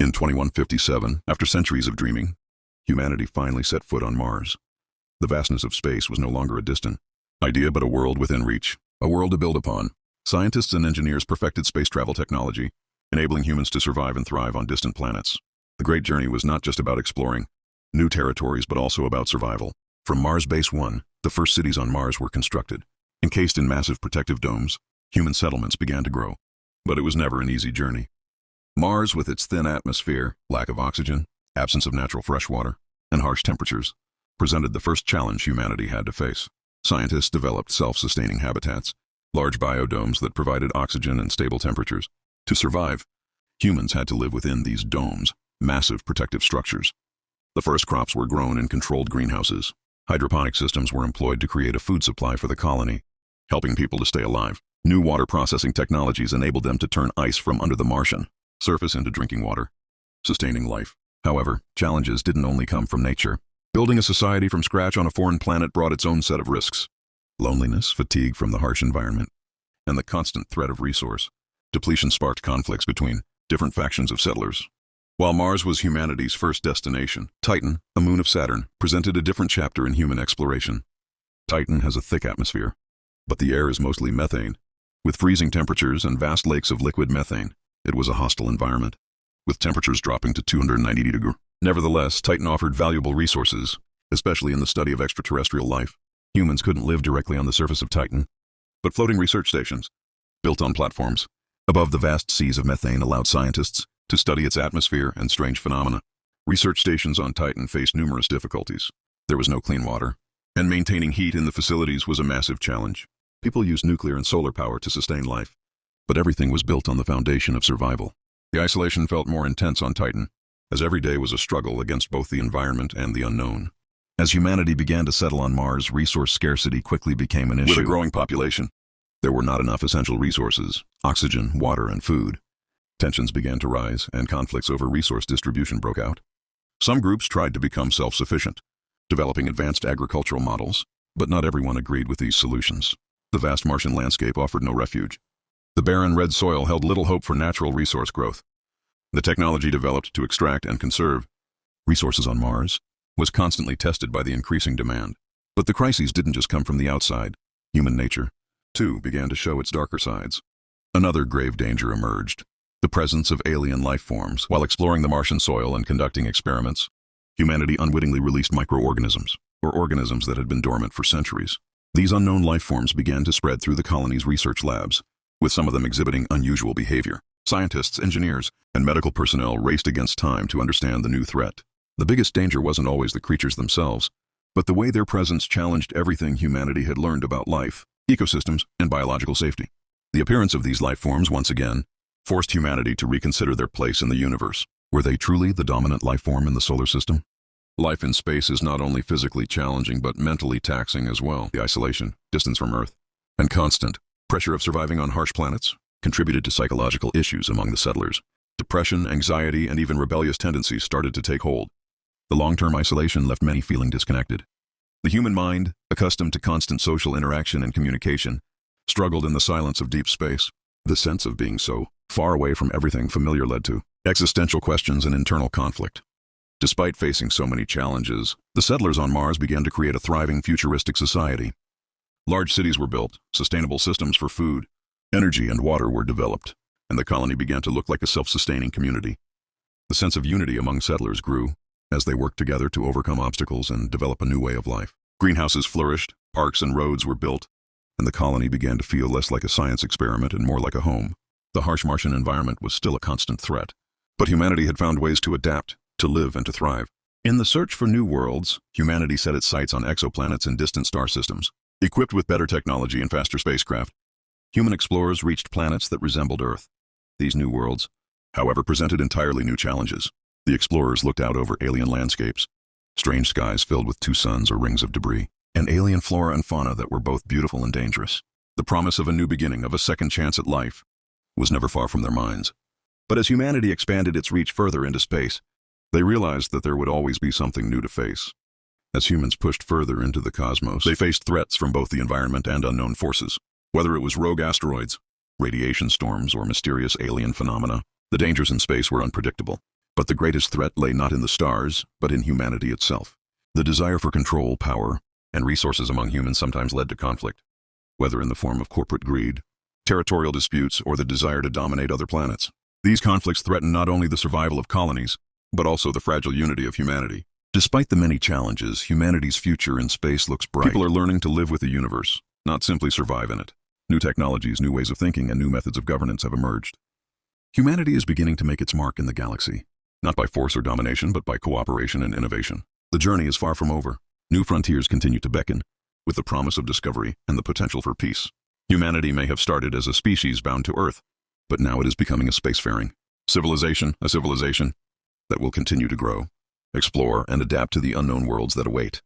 In 2157, after centuries of dreaming, humanity finally set foot on Mars. The vastness of space was no longer a distant idea, but a world within reach, a world to build upon. Scientists and engineers perfected space travel technology, enabling humans to survive and thrive on distant planets. The great journey was not just about exploring new territories, but also about survival. From Mars Base 1, the first cities on Mars were constructed. Encased in massive protective domes, human settlements began to grow. But it was never an easy journey. Mars, with its thin atmosphere, lack of oxygen, absence of natural fresh water, and harsh temperatures, presented the first challenge humanity had to face. Scientists developed self-sustaining habitats, large biodomes that provided oxygen and stable temperatures. To survive, humans had to live within these domes, massive protective structures. The first crops were grown in controlled greenhouses. Hydroponic systems were employed to create a food supply for the colony, helping people to stay alive. New water processing technologies enabled them to turn ice from under the Martian surface into drinking water, sustaining life. However, challenges didn't only come from nature. Building a society from scratch on a foreign planet brought its own set of risks. Loneliness, fatigue from the harsh environment, and the constant threat of resource depletion sparked conflicts between different factions of settlers. While Mars was humanity's first destination, Titan, a moon of Saturn, presented a different chapter in human exploration. Titan has a thick atmosphere, but the air is mostly methane. With freezing temperatures and vast lakes of liquid methane, it was a hostile environment, with temperatures dropping to 290 degrees. Nevertheless, Titan offered valuable resources, especially in the study of extraterrestrial life. Humans couldn't live directly on the surface of Titan, but floating research stations, built on platforms above the vast seas of methane, allowed scientists to study its atmosphere and strange phenomena. Research stations on Titan faced numerous difficulties. There was no clean water, and maintaining heat in the facilities was a massive challenge. People used nuclear and solar power to sustain life, but everything was built on the foundation of survival. The isolation felt more intense on Titan, as every day was a struggle against both the environment and the unknown. As humanity began to settle on Mars, resource scarcity quickly became an issue. With a growing population, there were not enough essential resources: oxygen, water, and food. Tensions began to rise, and conflicts over resource distribution broke out. Some groups tried to become self-sufficient, developing advanced agricultural models, but not everyone agreed with these solutions. The vast Martian landscape offered no refuge. The barren red soil held little hope for natural resource growth. The technology developed to extract and conserve resources on Mars was constantly tested by the increasing demand. But the crises didn't just come from the outside. Human nature, too, began to show its darker sides. Another grave danger emerged: the presence of alien life forms. While exploring the Martian soil and conducting experiments, humanity unwittingly released microorganisms, or organisms that had been dormant for centuries. These unknown life forms began to spread through the colony's research labs, with some of them exhibiting unusual behavior. Scientists, engineers, and medical personnel raced against time to understand the new threat. The biggest danger wasn't always the creatures themselves, but the way their presence challenged everything humanity had learned about life, ecosystems, and biological safety. The appearance of these life forms, once again, forced humanity to reconsider their place in the universe. Were they truly the dominant life form in the solar system? Life in space is not only physically challenging, but mentally taxing as well. The isolation, distance from Earth, and constant pressure of surviving on harsh planets contributed to psychological issues among the settlers. Depression, anxiety, and even rebellious tendencies started to take hold. The long-term isolation left many feeling disconnected. The human mind, accustomed to constant social interaction and communication, struggled in the silence of deep space. The sense of being so far away from everything familiar led to existential questions and internal conflict. Despite facing so many challenges, the settlers on Mars began to create a thriving, futuristic society. Large cities were built, sustainable systems for food, energy, and water were developed, and the colony began to look like a self-sustaining community. The sense of unity among settlers grew as they worked together to overcome obstacles and develop a new way of life. Greenhouses flourished, parks and roads were built, and the colony began to feel less like a science experiment and more like a home. The harsh Martian environment was still a constant threat, but humanity had found ways to adapt, to live, and to thrive. In the search for new worlds, humanity set its sights on exoplanets and distant star systems. Equipped with better technology and faster spacecraft, human explorers reached planets that resembled Earth. These new worlds, however, presented entirely new challenges. The explorers looked out over alien landscapes, strange skies filled with two suns or rings of debris, and alien flora and fauna that were both beautiful and dangerous. The promise of a new beginning, of a second chance at life, was never far from their minds. But as humanity expanded its reach further into space, they realized that there would always be something new to face. As humans pushed further into the cosmos, they faced threats from both the environment and unknown forces. Whether it was rogue asteroids, radiation storms, or mysterious alien phenomena, the dangers in space were unpredictable. But the greatest threat lay not in the stars, but in humanity itself. The desire for control, power, and resources among humans sometimes led to conflict, whether in the form of corporate greed, territorial disputes, or the desire to dominate other planets. These conflicts threaten not only the survival of colonies, but also the fragile unity of humanity. Despite the many challenges, humanity's future in space looks bright. People are learning to live with the universe, not simply survive in it. New technologies, new ways of thinking, and new methods of governance have emerged. Humanity is beginning to make its mark in the galaxy, not by force or domination, but by cooperation and innovation. The journey is far from over. New frontiers continue to beckon, with the promise of discovery and the potential for peace. Humanity may have started as a species bound to Earth, but now it is becoming a spacefaring civilization, a civilization that will continue to grow, explore, and adapt to the unknown worlds that await.